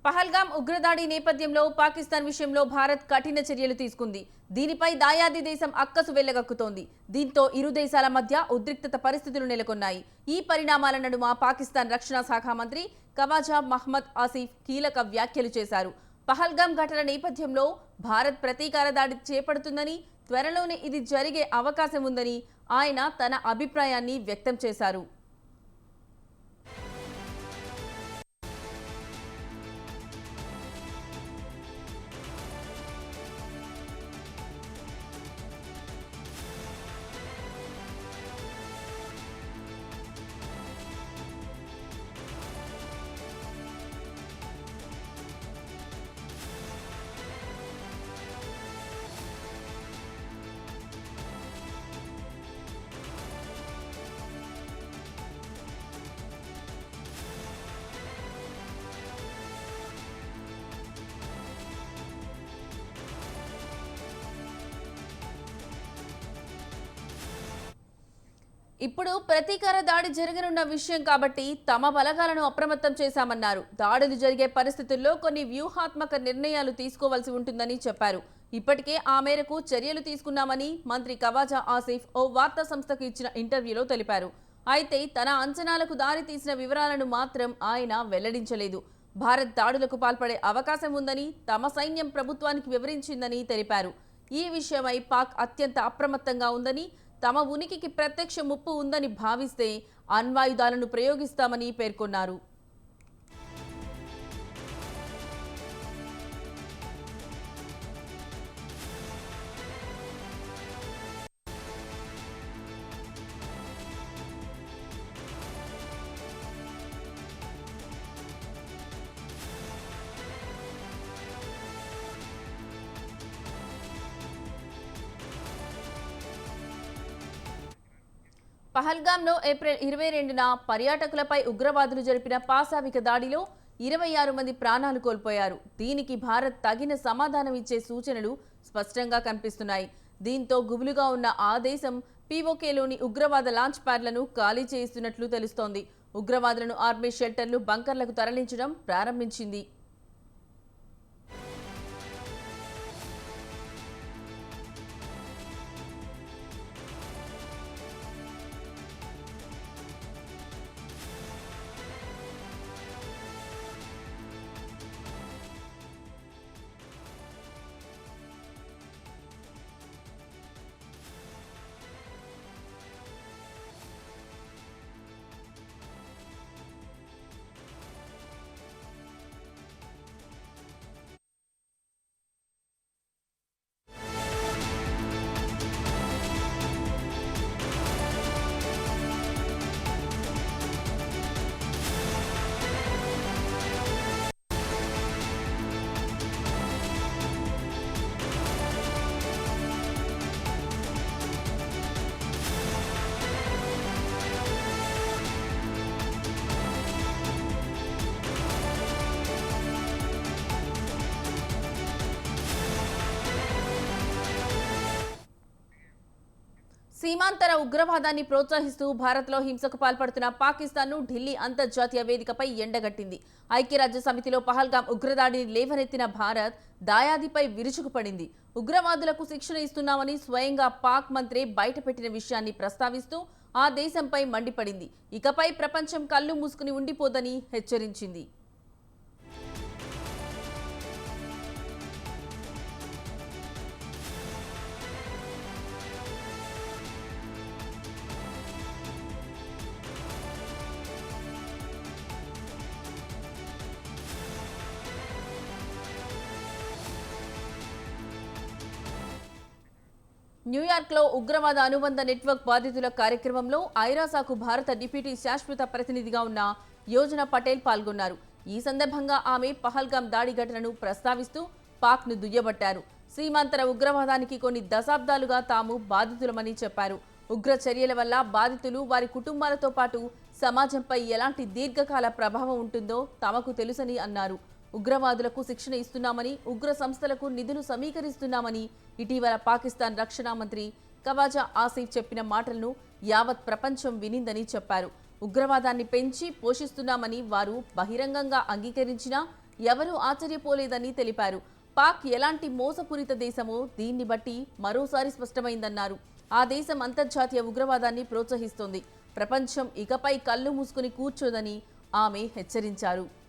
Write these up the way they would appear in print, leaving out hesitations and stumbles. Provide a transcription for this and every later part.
పహల్గామ్ ఉగ్రదాడి నేపథ్యంలో పాకిస్తాన్ విషయంలో భారత్ కఠిన చర్యలు తీసుకుంది. దీనిపై దాయాది దేశం అక్కసు వెళ్లగక్కుతోంది. దీంతో ఇరు దేశాల మధ్య ఉద్రిక్తత పరిస్థితులు నెలకొన్నాయి. ఈ పరిణామాల నడుమ పాకిస్తాన్ రక్షణ శాఖ మంత్రి ఖవాజా మహ్మద్ ఆసిఫ్ కీలక వ్యాఖ్యలు చేశారు. పహల్గామ్ ఘటన నేపథ్యంలో భారత్ ప్రతీకార దాడి చేపడుతుందని, త్వరలోనే ఇది జరిగే అవకాశం ఉందని ఆయన తన అభిప్రాయాన్ని వ్యక్తం చేశారు. ఇప్పుడు ప్రతీకార దాడి జరగనున్న విషయం కాబట్టి తమ బలగాలను అప్రమత్తం చేశామన్నారు. దాడులు జరిగే పరిస్థితుల్లో కొన్ని వ్యూహాత్మక నిర్ణయాలు తీసుకోవాల్సి ఉంటుందని చెప్పారు. ఇప్పటికే ఆ మేరకు చర్యలు తీసుకున్నామని మంత్రి ఖవాజా ఆసిఫ్ ఓ వార్తా సంస్థకు ఇచ్చిన ఇంటర్వ్యూలో తెలిపారు. అయితే తన అంచనాలకు దారి తీసిన వివరాలను మాత్రం ఆయన వెల్లడించలేదు. భారత్ దాడులకు పాల్పడే అవకాశం ఉందని తమ సైన్యం ప్రభుత్వానికి వివరించిందని తెలిపారు. ఈ విషయమై పాక్ అత్యంత అప్రమత్తంగా ఉందని, తమ ఉనికికి ప్రత్యక్ష ముప్పు ఉందని భావిస్తే అణ్వాయుధాలను ప్రయోగిస్తామని పేర్కొన్నారు. పహల్గామ్లో ఏప్రిల్ 22న పర్యాటకులపై ఉగ్రవాదులు జరిపిన పాశవిక దాడిలో 26 మంది ప్రాణాలు కోల్పోయారు. దీనికి భారత్ తగిన సమాధానం ఇచ్చే సూచనలు స్పష్టంగా కనిపిస్తున్నాయి. దీంతో గుబులుగా ఉన్న ఆ దేశం పీఓకేలోని ఉగ్రవాద లాంచ్ ప్యాడ్లను ఖాళీ చేయిస్తున్నట్లు తెలుస్తోంది. ఉగ్రవాదులను ఆర్మీ షెల్టర్లు, బంకర్లకు తరలించడం ప్రారంభించింది. సీమాంతర ఉగ్రవాదాన్ని ప్రోత్సహిస్తూ భారత్లో హింసకు పాల్పడుతున్న పాకిస్తాన్ను ఢిల్లీ అంతర్జాతీయ వేదికపై ఎండగట్టింది. ఐక్యరాజ్య సమితిలో పహల్గామ్ ఉగ్రదాడిని లేవనెత్తిన భారత్ దాయాదిపై విరుచుకుపడింది. ఉగ్రవాదులకు శిక్షణ ఇస్తున్నామని స్వయంగా పాక్ మంత్రి బయటపెట్టిన విషయాన్ని ప్రస్తావిస్తూ ఆ దేశంపై మండిపడింది. ఇకపై ప్రపంచం కళ్ళు మూసుకుని ఉండిపోదని హెచ్చరించింది. న్యూయార్క్లో ఉగ్రవాద అనుబంధ నెట్వర్క్ బాధితుల కార్యక్రమంలో ఐరాసాకు భారత డిప్యూటీ శాశ్వత ప్రతినిధిగా ఉన్న యోజన పటేల్ పాల్గొన్నారు. ఈ సందర్భంగా ఆమె పహల్గామ్ దాడి ఘటనను ప్రస్తావిస్తూ పాక్ను దుయ్యబట్టారు. సీమాంతర ఉగ్రవాదానికి కొన్ని దశాబ్దాలుగా తాము బాధితులమని చెప్పారు. ఉగ్ర చర్యల వల్ల బాధితులు, వారి కుటుంబాలతో పాటు సమాజంపై ఎలాంటి దీర్ఘకాల ప్రభావం ఉంటుందో తమకు తెలుసని అన్నారు. ఉగ్రవాదులకు శిక్షణ ఇస్తున్నామని, ఉగ్ర సంస్థలకు నిధులు సమీకరిస్తున్నామని ఇటీవల పాకిస్తాన్ రక్షణ మంత్రి ఖవాజా ఆసిఫ్ చెప్పిన మాటలను యావత్ ప్రపంచం వినిందని చెప్పారు. ఉగ్రవాదాన్ని పెంచి పోషిస్తున్నామని వారు బహిరంగంగా అంగీకరించినా ఎవరూ ఆశ్చర్యపోలేదని తెలిపారు. పాక్ ఎలాంటి మోసపూరిత దేశమో దీన్ని బట్టి మరోసారి స్పష్టమైందన్నారు. ఆ దేశం అంతర్జాతీయ ఉగ్రవాదాన్ని ప్రోత్సహిస్తోంది. ప్రపంచం ఇకపై కళ్ళు మూసుకుని కూర్చోదని ఆమె హెచ్చరించారు.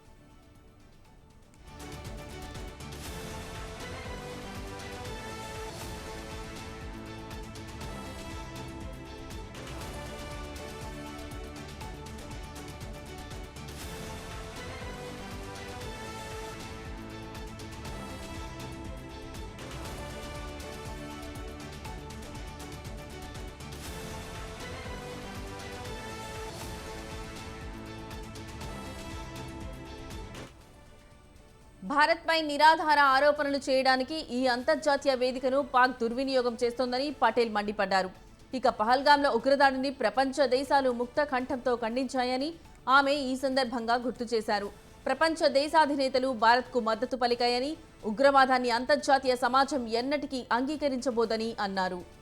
భారత్పై నిరాధార ఆరోపణలు చేయడానికి ఈ అంతర్జాతీయ వేదికను పాక్ దుర్వినియోగం చేస్తోందని పటేల్ మండిపడ్డారు. ఇక పహల్గాంలో ఉగ్రదాడిని ప్రపంచ దేశాలు ముక్త కంఠంతో ఖండించాయని ఆమె ఈ సందర్భంగా గుర్తు చేశారు. ప్రపంచ దేశాధినేతలు భారత్కు మద్దతు పలికాయని, ఉగ్రవాదాన్ని అంతర్జాతీయ సమాజం ఎన్నటికీ అంగీకరించబోదని అన్నారు.